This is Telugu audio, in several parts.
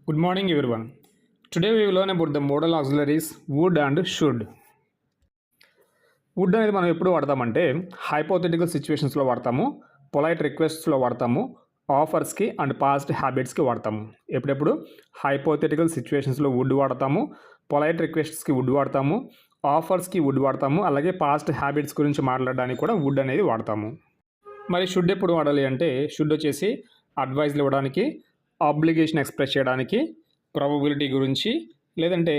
Good morning, everyone. Today we will learn about the modal auxiliaries would and should. Would అనేది మనం ఎప్పుడు వాడతామంటే హైపోథెటికల్ సిచ్యువేషన్స్లో వాడతాము, పొలైట్ రిక్వెస్ట్స్లో వాడతాము, ఆఫర్స్కి అండ్ పాస్ట్ హ్యాబిట్స్కి వాడతాము. ఎప్పుడెప్పుడు హైపోథెటికల్ సిచ్యువేషన్స్లో వుడ్ వాడతాము, పొలైట్ రిక్వెస్ట్స్కి వుడ్ వాడతాము, ఆఫర్స్కి వుడ్ వాడతాము, అలాగే పాస్ట్ హ్యాబిట్స్ గురించి మాట్లాడడానికి కూడా వుడ్ అనేది వాడతాము. మరి షుడ్ ఎప్పుడు వాడాలి అంటే షుడ్ వచ్చేసి అడ్వైజ్లు ఇవ్వడానికి, ఆబ్లిగేషన్ ఎక్స్ప్రెస్ చేయడానికి, ప్రాబబిలిటీ గురించి, లేదంటే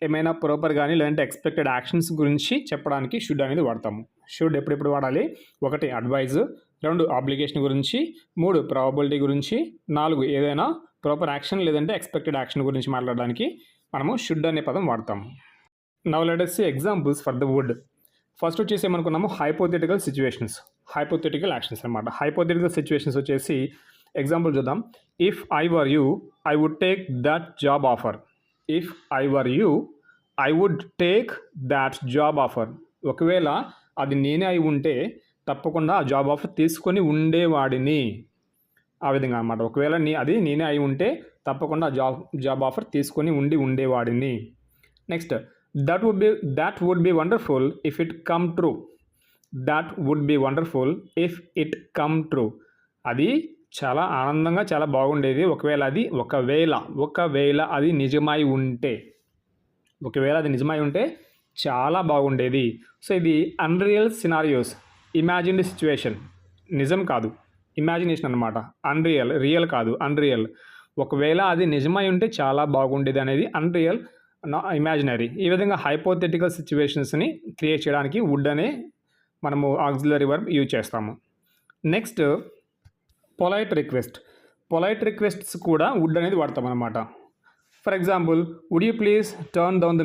ఏమైనా ప్రాపర్ కానీ లేదంటే ఎక్స్పెక్టెడ్ యాక్షన్స్ గురించి చెప్పడానికి షుడ్ అనేది వాడతాము. షుడ్ ఎప్పుడెప్పుడు వాడాలి? 1 అడ్వైజ్, 2 ఆబ్లిగేషన్ గురించి, 3 ప్రాబబిలిటీ గురించి, 4 ఏదైనా ప్రాపర్ యాక్షన్ లేదంటే ఎక్స్పెక్టెడ్ యాక్షన్ గురించి మాట్లాడడానికి మనము షుడ్ అనే పదం వాడతాము. Now let us see examples for the would. First వచ్చేసి ఏమనుకున్నాము, హైపోథెటికల్ సిచ్యువేషన్స్, హైపోథెటికల్ యాక్షన్స్ అనమాట. హైపోథెటికల్ సిచ్యువేషన్స్ వచ్చేసి ఎగ్జాంపుల్ చూద్దాం. If I were you I would take that job offer. If I were you I would take that job offer. ఒకవేళ అది నేనే అయి ఉంటే తప్పకుండా ఆ జాబ్ ఆఫర్ తీసుకొని ఉండేవాడిని. ఆ విధంగా అనమాట. ఒకవేళ అది నేనే అయి ఉంటే తప్పకుండా జాబ్ ఆఫర్ తీసుకొని ఉండేవాడిని. Next, that would be wonderful if it come true. That would be wonderful if it come true. అది చాలా ఆనందంగా చాలా బాగుండేది ఒకవేళ అది నిజమై ఉంటే. ఒకవేళ అది నిజమై ఉంటే చాలా బాగుండేది. సో ఇది అన్రియల్ సినారియోస్, ఇమాజిన్డ్ సిచ్యువేషన్. నిజం కాదు, ఇమాజినేషన్ అనమాట. రియల్ కాదు, అన్రియల్. ఒకవేళ అది నిజమై ఉంటే చాలా బాగుండేది అనేది అన్రియల్, ఇమాజినరీ. ఈ విధంగా హైపోథెటికల్ సిచ్యువేషన్స్ని క్రియేట్ చేయడానికి వుడ్ అనే మనము ఆక్సిలరీ వర్బ్ యూజ్ చేస్తాము. నెక్స్ట్, పొలైట్ రిక్వెస్ట్స్ కూడా వుడ్ అనేది వాడతాం అనమాట. For example, would you please turn down the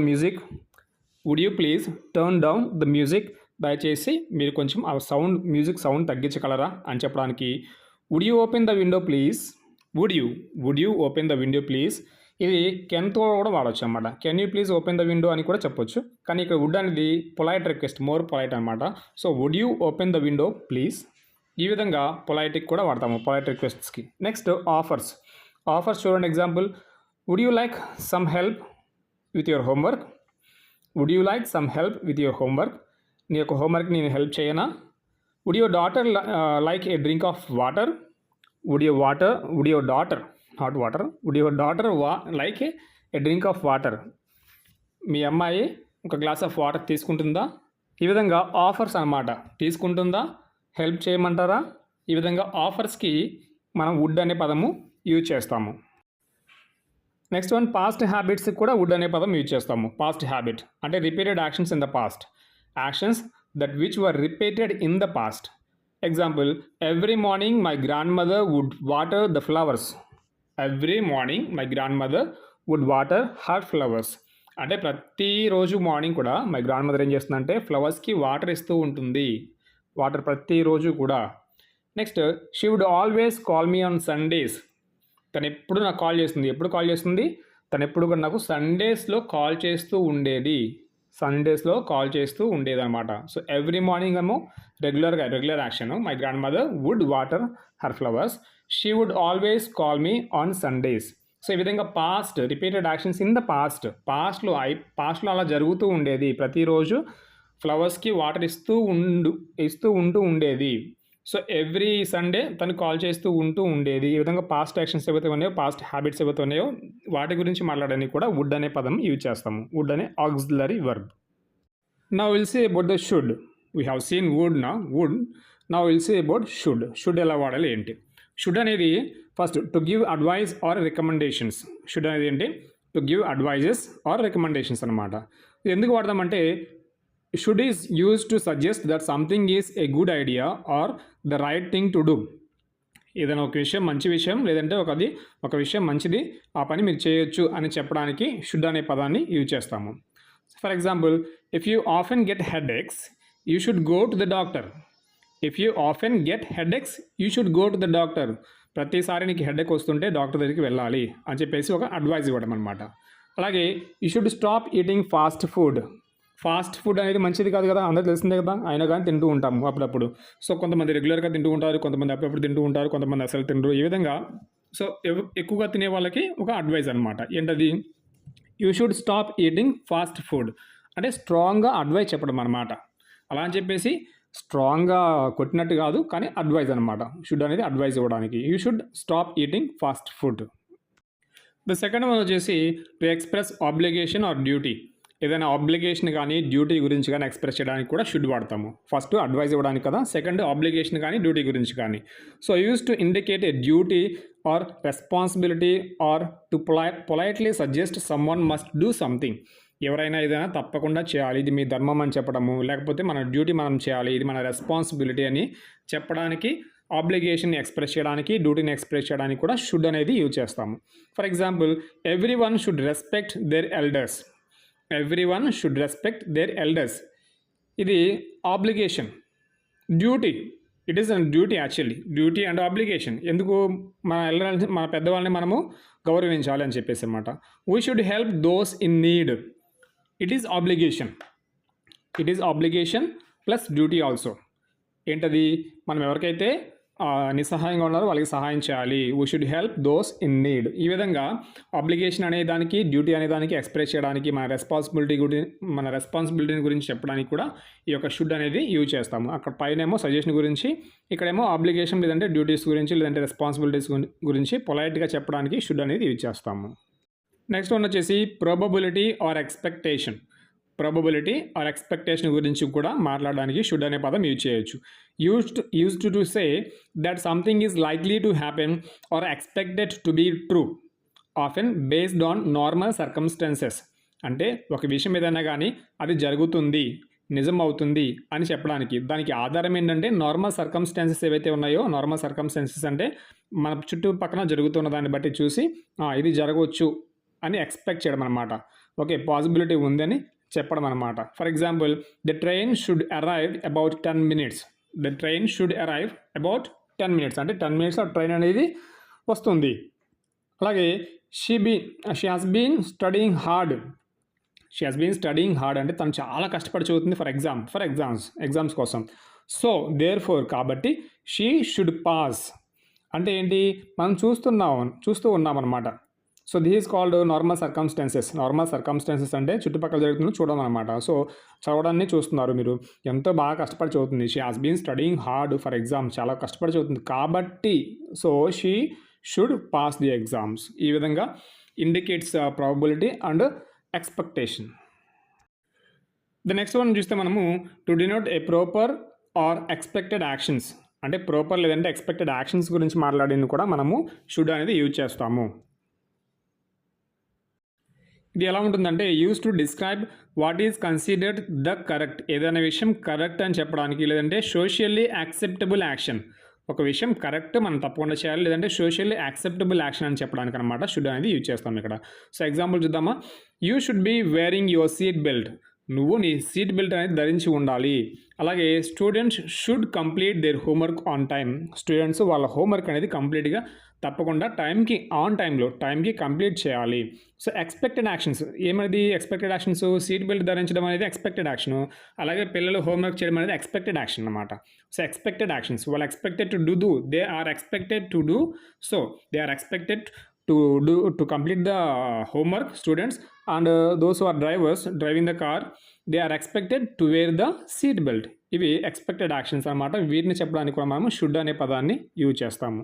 music. దయచేసి మీరు కొంచెం ఆ మ్యూజిక్ సౌండ్ తగ్గించగలరా అని చెప్పడానికి would you open the window please. Would you open the window please. ఇది కెన్తో కూడా వాడచ్చు అనమాట. Can you please open the window అని కూడా చెప్పొచ్చు. కానీ ఇక్కడ వుడ్ అనేది పొలైట్ రిక్వెస్ట్, మోర్ పొలైట్ అనమాట. So would you open the window please. ఈ విధంగా పొలైట్కి కూడా వాడతాము, పొలైట్ రిక్వెస్ట్స్కి. నెక్స్ట్, ఆఫర్స్ చూడండి. Example, would you like some help with your homework. నీ యొక్క హోంవర్క్ నేను హెల్ప్ చేయనా. Would your daughter like a drink of water. Would your daughter like a drink of water. మీ అమ్మాయి ఒక గ్లాస్ ఆఫ్ వాటర్ తీసుకుంటుందా. ఈ విధంగా ఆఫర్స్ అన్నమాట. తీసుకుంటుందా, హెల్ప్ చేయమంటారా. ఈ విధంగా ఆఫర్స్కి మనం వుడ్ అనే పదము యూజ్ చేస్తాము. నెక్స్ట్ వన్, పాస్ట్ హ్యాబిట్స్కి కూడా వుడ్ అనే పదం యూజ్ చేస్తాము. పాస్ట్ హ్యాబిట్ అంటే repeated actions in the past. Actions that which were repeated in the past. Example, every morning my grandmother would water the flowers. Her flowers. అంటే ప్రతిరోజు మార్నింగ్ కూడా మై గ్రాండ్ మదర్ ఏం చేస్తుందంటే ఫ్లవర్స్కి వాటర్ ఇస్తూ ఉంటుంది. వాటర్ ప్రతిరోజు కూడా. Next, she would always call me on Sundays. తను ఎప్పుడు నాకు కాల్ చేస్తుంది. ఎప్పుడు కాల్ చేస్తుంది? తను ఎప్పుడు కూడా నాకు సండేస్లో కాల్ చేస్తూ ఉండేది అనమాట. సో ఎవ్రీ మార్నింగ్ ఏమో regular action. My grandmother would water her flowers. She would always call me on Sundays. So ఈ విధంగా past repeated actions in the పాస్ట్లో అలా జరుగుతూ ఉండేది. ప్రతిరోజు ఫ్లవర్స్కి వాటర్ ఇస్తూ ఉండేది. సో ఎవ్రీ సండే తను కాల్ చేస్తూ ఉండేది. ఈ విధంగా పాస్ట్ యాక్షన్స్ ఏవైతే ఉన్నాయో, పాస్ట్ హ్యాబిట్స్ ఏవైతే ఉన్నాయో వాటి గురించి మాట్లాడడానికి కూడా వుడ్ అనే పదం యూజ్ చేస్తాము. వుడ్ అనే auxiliary verb. Now will see about the should. We have seen would. Now will see about should. Should ఎలా వాడాలి ఏంటి? షుడ్ అనేది first to give advise or recommendations. Should అనేది ఏంటి? To give advises or recommendations అనమాట. ఇది ఎందుకు వాడదామంటే should is used to suggest that something is a good idea or the right thing to do. ఏదైనా ఒక విషయం మంచి విషయం లేదంటే ఒక విషయం మంచిది, ఆ పని మీరు చేయొచ్చు అని చెప్పడానికి షుడ్ అనే పదాన్ని యూజ్ చేస్తాము. For example, if you often get headaches you should go to the doctor. ప్రతిసారి నీకు హెడేక్ వస్తుంటే డాక్టర్ దగ్గరికి వెళ్ళాలి అని చెప్పేసి ఒక అడ్వైజ్ ఇవ్వడం అనమాట. అలాగే you should stop eating fast food అనేది మంచిది కాదు కదా, అందరూ తెలిసిందే కదా. అయినా కానీ తింటూ ఉంటాము అప్పుడప్పుడు. సో కొంతమంది రెగ్యులర్గా తింటూ ఉంటారు, కొంతమంది అప్పుడప్పుడు తింటూ ఉంటారు, కొంతమంది అసలు తినరు. ఈ విధంగా సో ఎక్కువగా తినే వాళ్ళకి ఒక అడ్వైస్ అనమాట. ఏంటది? You should stop eating fast food. అంటే స్ట్రాంగ్‌గా అడ్వైస్ చెప్పడం అనమాట. అలా అని చెప్పేసి స్ట్రాంగ్‌గా కొట్టినట్టు కాదు. కానీ అడ్వైస్ అనమాట. షుడ్ అనేది అడ్వైస్ ఇవ్వడానికి. You should stop eating fast food. The second one వచ్చేసి to express obligation or duty. ఏదైనా ఆబ్లిగేషన్ గానీ, డ్యూటీ గురించి గానీ ఎక్స్‌ప్రెస్ చేయడానికి కూడా షుడ్ వాడతాము. ఫస్ట్ అడ్వైస్ ఇవ్వడానికి కదా! సెకండ్ ఆబ్లిగేషన్ కానీ, డ్యూటీ గురించి కానీ. So used to indicate a duty or responsibility or to politely suggest someone must do something. ఎవరైనా ఏదైనా తప్పకుండా చేయాలి. ఇది మీ ధర్మం అని చెప్పడము, లేకపోతే మన డ్యూటీ మనం చేయాలి. ఇది మన రెస్పాన్సిబిలిటీ అని చెప్పడానికి, ఆబ్లిగేషన్‌ని ఎక్స్‌ప్రెస్ చేయడానికి, డ్యూటీని ఎక్స్‌ప్రెస్ చేయడానికి కూడా షుడ్ అనేది యూజ్ చేస్తాము. For example, everyone should respect their elders. Everyone should respect their elders. ఇది obligation. Duty, it is an duty actually. Duty and obligation. ఎందుకు? మన పెద్దవాళ్ళని మనము గౌరవించాలి అని చెప్పేసి అనమాట. We should help those in need. It is obligation. It is obligation plus duty also. ఏంటది? మనం ఎవరికైతే నిస్సహాయంగా ఉన్నారో వాళ్ళకి సహాయం చేయాలి. We should help those in need. ఈ విధంగా ఆబ్లిగేషన్ అనే దానికి, డ్యూటీ అనే దానికి ఎక్స్‌ప్రెస్ చేయడానికి, మన రెస్పాన్సిబిలిటీని గురించి చెప్పడానికి కూడా ఈ యొక్క షుడ్ అనేది యూజ్ చేస్తాము. అక్కడ పైనేమో సజెషన్ గురించి, ఇక్కడేమో ఆబ్లిగేషన్ లేదంటే డ్యూటీస్ గురించి, లేదంటే రెస్పాన్సిబిలిటీస్ గురించి పొలైట్‌గా చెప్పడానికి షుడ్ అనేది యూజ్ చేస్తాము. నెక్స్ట్ వన్ వచ్చేసి probability or expectation. Probability or expectation గురించి కూడా మాట్లాడడానికి షుడ్ అనే పదం యూజ్ చేయొచ్చు. Used to say that something is likely to happen or expected to be true, often based on normal circumstances. అంటే ఒక విషయం ఏదైనా కానీ అది జరుగుతుంది, నిజం అవుతుంది అని చెప్పడానికి దానికి ఆధారం ఏంటంటే నార్మల్ సర్కమ్‌స్టాన్సెస్ ఏవైతే ఉన్నాయో, నార్మల్ సర్కమ్‌స్టాన్సెస్ అంటే మన చుట్టుపక్కల జరుగుతున్న దాన్ని బట్టి చూసి ఇది జరగవచ్చు అని ఎక్స్‌పెక్ట్ చేయడం అనమాట. ఓకే, పాసిబిలిటీ ఉందని చెప్పడం అనమాట. For example, the train should arrive about 10 minutes. The train should arrive about 10 minutes. అంటే 10 minutes ట్రైన్ అనేది వస్తుంది. అలాగే she has been studying hard. She has been studying hard అంటే తను చాలా కష్టపడి చదువుతుంది ఎగ్జామ్స్ కోసం. సో దేర్‌ఫోర్ కాబట్టి షీ షుడ్ పాస్. అంటే ఏంటి? మనం చూస్తూ ఉన్నామన్నమాట. So this is called normal circumstances. Normal circumstances అంటే చుట్టుపక్కల జరుగుతుంది చూడడం అనమాట. సో చదవడాన్ని చూస్తున్నారు మీరు. ఎంతో బాగా కష్టపడి చదువుతుంది. She has been studying hard for exam. చాలా కష్టపడి చదువుతుంది కాబట్టి so she should pass the exams. ఈ విధంగా indicates probability and expectation. The next one చూస్తే మనము to denote a proper or expected actions. అంటే ప్రాపర్ లేదంటే ఎక్స్‌పెక్టెడ్ యాక్షన్స్ గురించి మాట్లాడింది కూడా మనము షుడ్ అనేది యూజ్ చేస్తాము. ఇది ఎలా ఉంటుందంటే use to describe what is considered the correct. ఏదైనా విషయం కరెక్ట్ అని చెప్పడానికి, లేదంటే సోషల్లీ యాక్సెప్టబుల్ యాక్షన్. ఒక విషయం కరెక్ట్ మనం తప్పకుండా చేయాలి, లేదంటే సోషల్లీ యాక్సెప్టబుల్ యాక్షన్ అని చెప్పడానికి అనమాట షుడ్ అనేది యూజ్ చేస్తాం ఇక్కడ. సో ఎగ్జాంపుల్ చూద్దామా? You should be wearing your seat belt. నువ్వు నీ సీట్ బెల్ట్ అనేది ధరించి ఉండాలి. అలాగే students should complete their homework on time. Students వాళ్ళ హోంవర్క్ అనేది కంప్లీట్గా తప్పకుండా టైంకి కంప్లీట్ చేయాలి. సో ఎక్స్‌పెక్టెడ్ యాక్షన్స్ ఏమది? ఎక్స్‌పెక్టెడ్ యాక్షన్స్ సీట్ బెల్ట్ ధరించడం అనేది ఎక్స్‌పెక్టెడ్ యాక్షను. అలాగే పిల్లలు హోంవర్క్ చేయడం అనేది ఎక్స్‌పెక్టెడ్ యాక్షన్ అనమాట. సో ఎక్స్‌పెక్టెడ్ యాక్షన్స్ వాళ్ళు expected to do, they are expected to do. So they are expected to complete the homework, students, and those who are driving the car, they are expected to wear the seat belt. ఇవి ఎక్స్‌పెక్టెడ్ యాక్షన్స్ అనమాట. వీటిని చెప్పడానికి కూడా మనము షుడ్ అనే పదాన్ని యూజ్ చేస్తాము.